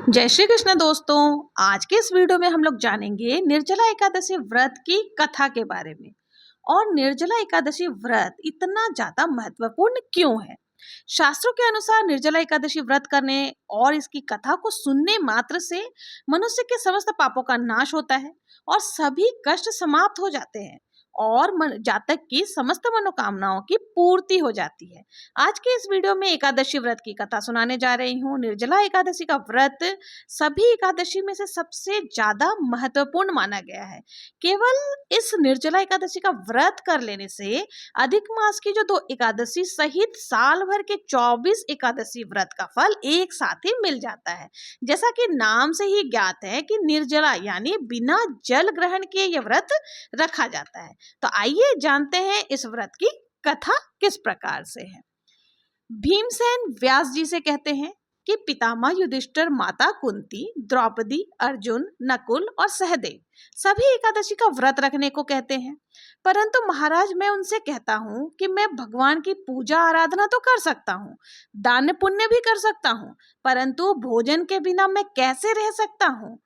जय श्री कृष्ण दोस्तों। आज के इस वीडियो में हम लोग जानेंगे निर्जला एकादशी व्रत की कथा के बारे में और निर्जला एकादशी व्रत इतना ज्यादा महत्वपूर्ण क्यों है। शास्त्रों के अनुसार निर्जला एकादशी व्रत करने और इसकी कथा को सुनने मात्र से मनुष्य के समस्त पापों का नाश होता है और सभी कष्ट समाप्त हो जाते हैं और जातक की समस्त मनोकामनाओं की पूर्ति हो जाती है। आज के इस वीडियो में एकादशी व्रत की कथा सुनाने जा रही हूँ। निर्जला एकादशी का व्रत सभी एकादशी में से सबसे ज्यादा महत्वपूर्ण माना गया है। केवल इस निर्जला एकादशी का व्रत कर लेने से अधिक मास की जो 2 एकादशी सहित साल भर के 24 एकादशी व्रत का फल एक साथ ही मिल जाता है। जैसा कि नाम से ही ज्ञात है कि निर्जला यानी बिना जल ग्रहण किए यह व्रत रखा जाता है। तो आइए जानते हैं इस व्रत की कथा किस प्रकार से है। भीमसेन व्यास जी से कहते हैं कि पितामह युधिष्ठिर, माता कुंती, द्रौपदी, अर्जुन, नकुल और सहदेव सभी एकादशी का व्रत रखने को कहते हैं। परंतु महाराज, मैं उनसे कहता हूँ कि मैं भगवान की पूजा आराधना तो कर सकता हूँ, दान पुण्य भी कर सकता हूँ, परंतु भोजन के बिना मैं कैसे रह सकता हूँ।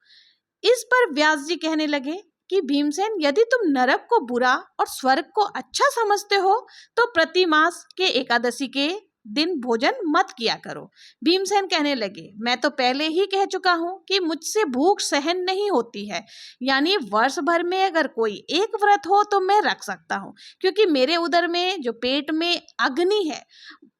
इस पर व्यास जी कहने लगे कि भीमसेन, यदि तुम नरक को बुरा और स्वर्ग को अच्छा समझते हो तो प्रति मास के एकादशी के दिन भोजन मत किया करो। भीमसेन कहने लगे, मैं तो पहले ही कह चुका हूं कि मुझसे भूख सहन नहीं होती है, यानी वर्ष भर में अगर कोई एक व्रत हो तो मैं रख सकता हूं, क्योंकि मेरे उदर में जो पेट में अग्नि है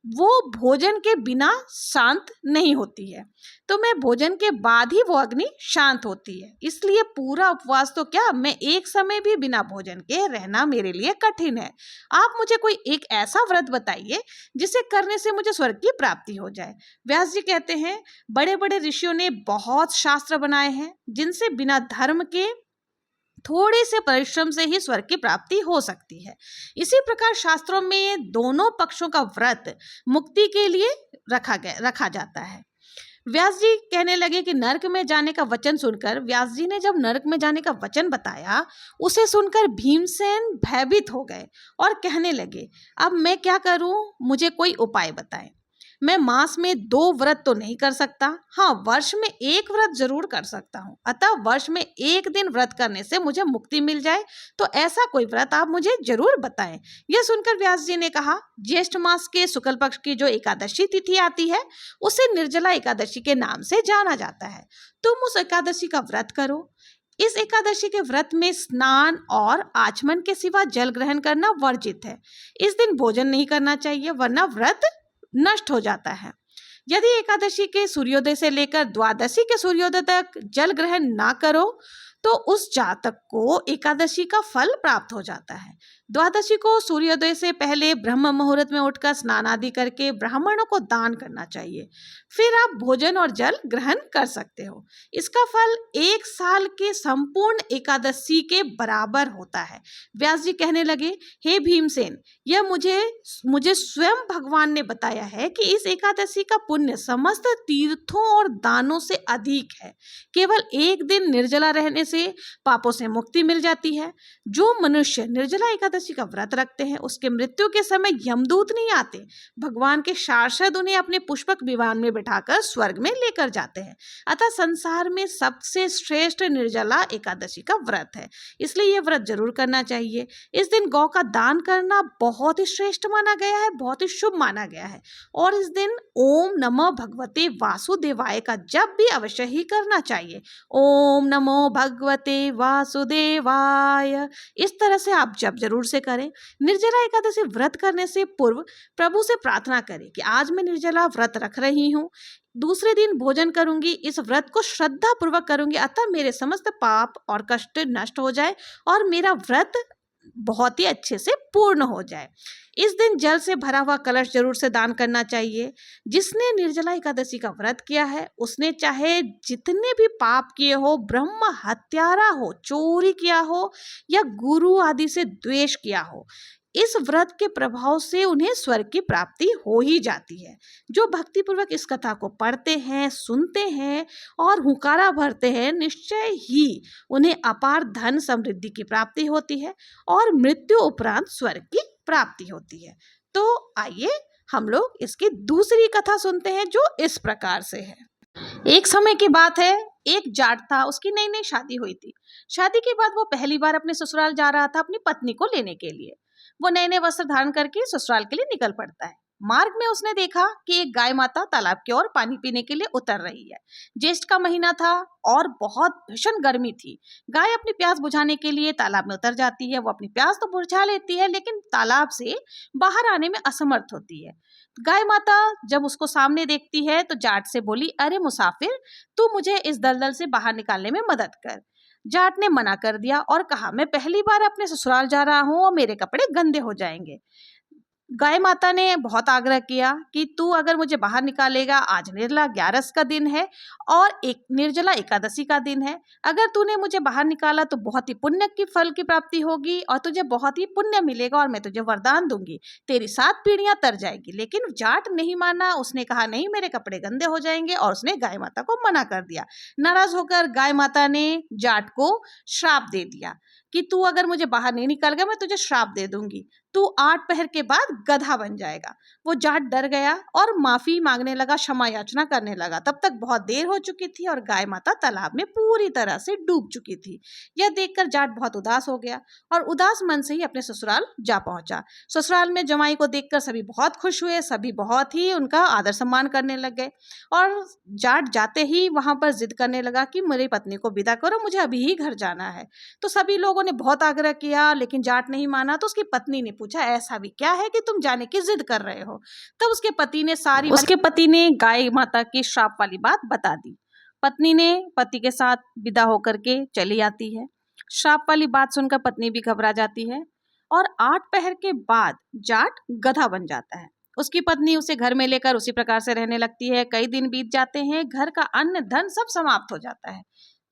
वो भोजन के बिना शांत नहीं होती है, तो मैं भोजन के बाद ही वो अग्नि शांत होती है। इसलिए पूरा उपवास तो क्या, मैं एक समय भी बिना भोजन के रहना मेरे लिए कठिन है। आप मुझे कोई एक ऐसा व्रत बताइए जिसे करने से मुझे स्वर्ग की प्राप्ति हो जाए। व्यास जी कहते हैं, बड़े बड़े ऋषियों ने बहुत शास्त्र बनाए हैं जिनसे बिना धर्म के थोड़े से परिश्रम से ही स्वर्ग की प्राप्ति हो सकती है। इसी प्रकार शास्त्रों में दोनों पक्षों का व्रत मुक्ति के लिए रखा जाता है। व्यास जी कहने लगे कि नरक में जाने का वचन सुनकर, व्यास जी ने जब नरक में जाने का वचन बताया, उसे सुनकर भीमसेन भयभीत हो गए और कहने लगे, अब मैं क्या करूं, मुझे कोई उपाय बताएं। मैं मास में 2 व्रत तो नहीं कर सकता, हाँ वर्ष में 1 व्रत जरूर कर सकता हूँ। अतः वर्ष में 1 दिन व्रत करने से मुझे मुक्ति मिल जाए, तो ऐसा कोई व्रत आप मुझे जरूर बताएं। यह सुनकर व्यास जी ने कहा, ज्येष्ठ मास के शुक्ल पक्ष की जो एकादशी तिथि आती है उसे निर्जला एकादशी के नाम से जाना जाता है। तुम उस एकादशी का व्रत करो। इस एकादशी के व्रत में स्नान और आचमन के सिवा जल ग्रहण करना वर्जित है। इस दिन भोजन नहीं करना चाहिए, वरना व्रत नष्ट हो जाता है। यदि एकादशी के सूर्योदय से लेकर द्वादशी के सूर्योदय तक जल ग्रहण ना करो तो उस जातक को एकादशी का फल प्राप्त हो जाता है। द्वादशी को सूर्योदय से पहले ब्रह्म मुहूर्त में उठकर स्नान आदि करके ब्राह्मणों को दान करना चाहिए, फिर आप भोजन और जल ग्रहण कर सकते हो। इसका फल 1 साल के संपूर्ण एकादशी के बराबर होता है। व्यास जी कहने लगे, हे भीमसेन, यह मुझे स्वयं भगवान ने बताया है कि इस एकादशी का पुण्य समस्त तीर्थों और दानों से अधिक है। केवल 1 दिन निर्जला रहने से पापों से मुक्ति मिल जाती है। जो मनुष्य निर्जला एकादशी का व्रत रखते हैं उसके मृत्यु के समय यमदूत नहीं आते, भगवान के पार्षद उन्हें अपने पुष्पक विमान में बिठाकर स्वर्ग में लेकर जाते हैं। अतः संसार में सबसे श्रेष्ठ निर्जला एकादशी का व्रत है, इसलिए यह व्रत जरूर करना चाहिए। इस दिन गौ का दान करना बहुत ही श्रेष्ठ माना गया है, बहुत ही शुभ माना गया है, और इस दिन ओम नमो भगवते वासुदेवाय का जप भी अवश्य ही करना चाहिए। ओम नमो भगवते वासुदेवाय, इस तरह से आप जप जरूर से करें। निर्जला एकादशी व्रत करने से पूर्व प्रभु से प्रार्थना करें कि आज मैं निर्जला व्रत रख रही हूँ, दूसरे दिन भोजन करूंगी, इस व्रत को श्रद्धा पूर्वक करूंगी, अतः मेरे समस्त पाप और कष्ट नष्ट हो जाए और मेरा व्रत बहुत ही अच्छे से पूर्ण हो जाए। इस दिन जल से भरा हुआ कलश जरूर से दान करना चाहिए। जिसने निर्जला एकादशी का व्रत किया है उसने चाहे जितने भी पाप किए हो, ब्रह्म हत्यारा हो, चोरी किया हो या गुरु आदि से द्वेष किया हो, इस व्रत के प्रभाव से उन्हें स्वर्ग की प्राप्ति हो ही जाती है। जो भक्तिपूर्वक इस कथा को पढ़ते हैं, सुनते हैं और हुंकारा भरते हैं, निश्चय ही उन्हें अपार धन समृद्धि की प्राप्ति होती है और मृत्यु उपरांत स्वर्ग की प्राप्ति होती है। तो आइए हम लोग इसकी दूसरी कथा सुनते हैं जो इस प्रकार से है। एक समय की बात है, एक जाट था, उसकी नई नई शादी हुई थी। शादी के बाद वो पहली बार अपने ससुराल जा रहा था अपनी पत्नी को लेने के लिए। वो नए नए वस्त्र धारण करके ससुराल के लिए निकल पड़ता है। मार्ग में उसने देखा कि एक गाय माता तालाब की ओर पानी पीने के लिए उतर रही है। ज्येष्ठ का महीना था और बहुत भीषण गर्मी थी। गाय अपनी प्यास बुझाने के लिए तालाब में उतर जाती है। वो अपनी प्यास तो बुझा लेती है, लेकिन तालाब से बाहर आने में असमर्थ होती है। गाय माता जब उसको सामने देखती है तो जाट से बोली, अरे मुसाफिर, तू मुझे इस दलदल से बाहर निकालने में मदद कर। जाट ने मना कर दिया और कहा, मैं पहली बार अपने ससुराल जा रहा हूँ और मेरे कपड़े गंदे हो जाएंगे। गाय माता ने बहुत आग्रह किया कि तू अगर मुझे बाहर निकालेगा, आज निर्जला 11 का दिन है और एक निर्जला एकादशी का दिन है। अगर तूने मुझे बाहर निकाला तो बहुत ही पुण्य की फल की प्राप्ति होगी और तुझे बहुत ही पुण्य मिलेगा और मैं तुझे वरदान दूंगी, तेरी 7 पीढ़ियां तर जाएगी। लेकिन जाट नहीं माना, उसने कहा नहीं, मेरे कपड़े गंदे हो जाएंगे और उसने गाय माता को मना कर दिया। नाराज होकर गाय माता ने जाट को श्राप दे दिया कि तू अगर मुझे बाहर नहीं निकाल गया, मैं तुझे श्राप दे दूंगी, तू 8 पहर के बाद गधा बन जाएगा। वो जाट डर गया और माफी मांगने लगा, क्षमा याचना करने लगा। तब तक बहुत देर हो चुकी थी और गाय माता तालाब में पूरी तरह से डूब चुकी थी। यह देखकर जाट बहुत उदास हो गया और उदास मन से ही अपने ससुराल जा पहुंचा। ससुराल में जमाई को देखकर सभी बहुत खुश हुए, सभी बहुत ही उनका आदर सम्मान करने लग गए। और जाट जाते ही वहां पर जिद करने लगा कि मेरी पत्नी को विदा करो, मुझे अभी ही घर जाना है। तो सभी लोगों ने बहुत आग्रह किया, लेकिन जाट नहीं माना। तो उसकी पत्नी ने पूछा, ऐसा भी क्या है कि तुम जाने की जिद कर रहे हो? तब उसके पति ने गाय माता की श्राप वाली बात बता दी। पत्नी ने पति के साथ विदा होकर के चली आती है। श्राप वाली बात सुनकर पत्नी भी घबरा जाती है और 8 पहर के बाद जाट गधा बन जाता है। उसकी पत्नी उसे घर में लेकर उसी प्रकार से रहने लगती है। कई दिन बीत जाते हैं, घर का अन्न धन सब समाप्त हो जाता है।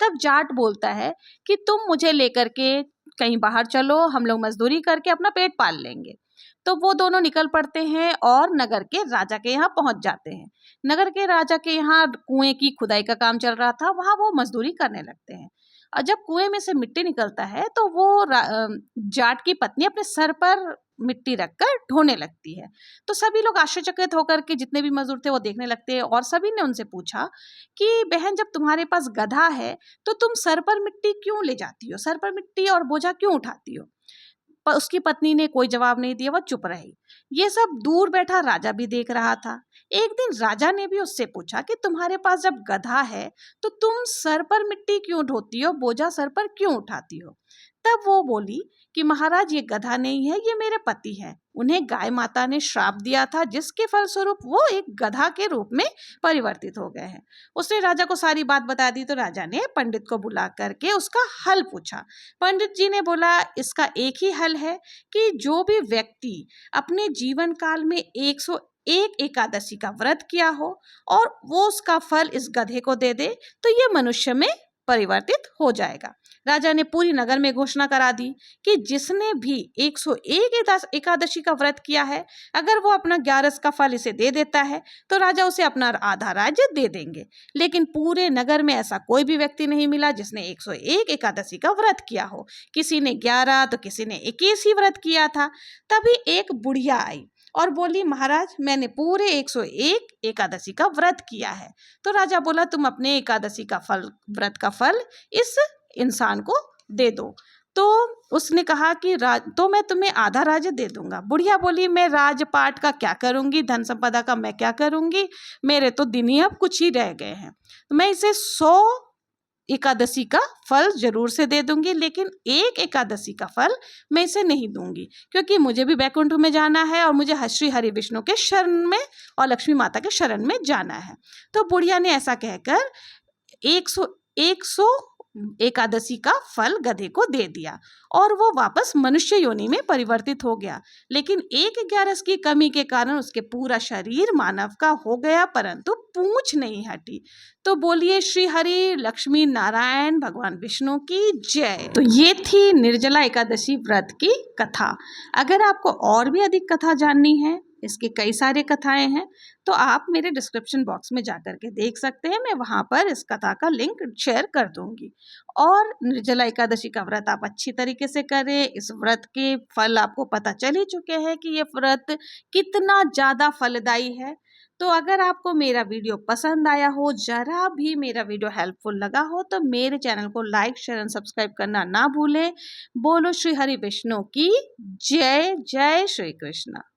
तब जाट बोलता है कि तुम मुझे लेकर के कहीं बाहर चलो, हम लोग मजदूरी करके अपना पेट पाल लेंगे। तो वो दोनों निकल पड़ते हैं और नगर के राजा के यहाँ पहुंच जाते हैं। नगर के राजा के यहाँ कुएं की खुदाई का काम चल रहा था, वहां वो मजदूरी करने लगते हैं। और जब कुएं में से मिट्टी निकलता है तो वो जाट की पत्नी अपने सर पर मिट्टी रखकर ढोने लगती है। तो सभी लोग आश्चर्यचकित होकर के, जितने भी मजदूर थे वो देखने लगते हैं और सभी ने उनसे पूछा कि बहन, जब तुम्हारे पास गधा है तो तुम सर पर मिट्टी क्यों ले जाती हो, सर पर मिट्टी और बोझा क्यों उठाती हो? पर उसकी पत्नी ने कोई जवाब नहीं दिया, वह चुप रही। ये सब दूर बैठा राजा भी देख रहा था। एक दिन राजा ने भी उससे पूछा कि तुम्हारे पास जब गधा है तो तुम सर पर मिट्टी क्यों ढोती हो, बोझा सर पर क्यों उठाती हो? तब वो बोली कि महाराज, ये गधा नहीं है, ये मेरे पति है। उन्हें गाय माता ने श्राप दिया था, जिसके फलस्वरूप वो एक गधा के रूप में परिवर्तित हो गए हैं। उसने राजा को सारी बात बता दी। तो राजा ने पंडित को बुला करके उसका हल पूछा। पंडित जी ने बोला, इसका एक ही हल है कि जो भी व्यक्ति अपने जीवन काल में 101 एकादशी का व्रत किया हो और वो उसका फल इस गधे को दे दे, तो ये मनुष्य में परिवर्तित हो जाएगा। राजा ने पूरी नगर में घोषणा करा दी कि जिसने भी 101 एकादशी का व्रत किया है, अगर वो अपना 11 का फल इसे दे देता है तो राजा उसे अपना आधा राज्य दे देंगे। लेकिन पूरे नगर में ऐसा कोई भी व्यक्ति नहीं मिला जिसने 101 एकादशी का व्रत किया हो। किसी ने 11 तो किसी ने 21 ही व्रत किया था। तभी एक बुढ़िया आई और बोली, महाराज, मैंने पूरे 101 एकादशी का व्रत किया है। तो राजा बोला, तुम अपने एकादशी का फल, व्रत का फल इस इंसान को दे दो। तो उसने कहा कि तो मैं तुम्हें आधा राज्य दे दूंगा। बुढ़िया बोली, मैं राजपाट का क्या करूंगी, धन संपदा का मैं क्या करूंगी, मेरे तो दिन ही अब कुछ ही रह गए हैं। मैं इसे 100 एकादशी का फल जरूर से दे दूंगी, लेकिन एक एकादशी का फल मैं इसे नहीं दूंगी, क्योंकि मुझे भी बैकुंठ में जाना है और मुझे श्री हरि विष्णु के शरण में और लक्ष्मी माता के शरण में जाना है। तो बुढ़िया ने ऐसा कहकर 100 एकादशी का फल गधे को दे दिया और वो वापस मनुष्य योनि में परिवर्तित हो गया। लेकिन 1/11 की कमी के कारण उसके पूरा शरीर मानव का हो गया, परंतु पूंछ नहीं हटी। तो बोलिए श्री हरि लक्ष्मी नारायण भगवान विष्णु की जय। तो ये थी निर्जला एकादशी व्रत की कथा। अगर आपको और भी अधिक कथा जाननी है, इसकी कई सारे कथाएं हैं, तो आप मेरे डिस्क्रिप्शन बॉक्स में जाकर के देख सकते हैं। मैं वहां पर इस कथा का लिंक शेयर कर दूंगी। और निर्जला एकादशी का व्रत आप अच्छी तरीके से करें। इस व्रत के फल आपको पता चल ही चुके हैं कि ये व्रत कितना ज़्यादा फलदायी है। तो अगर आपको मेरा वीडियो पसंद आया हो, जरा भी मेरा वीडियो हेल्पफुल लगा हो, तो मेरे चैनल को लाइक, शेयर एंड सब्सक्राइब करना ना भूलें। बोलो श्री हरि विष्णु की जय। जय श्री कृष्ण।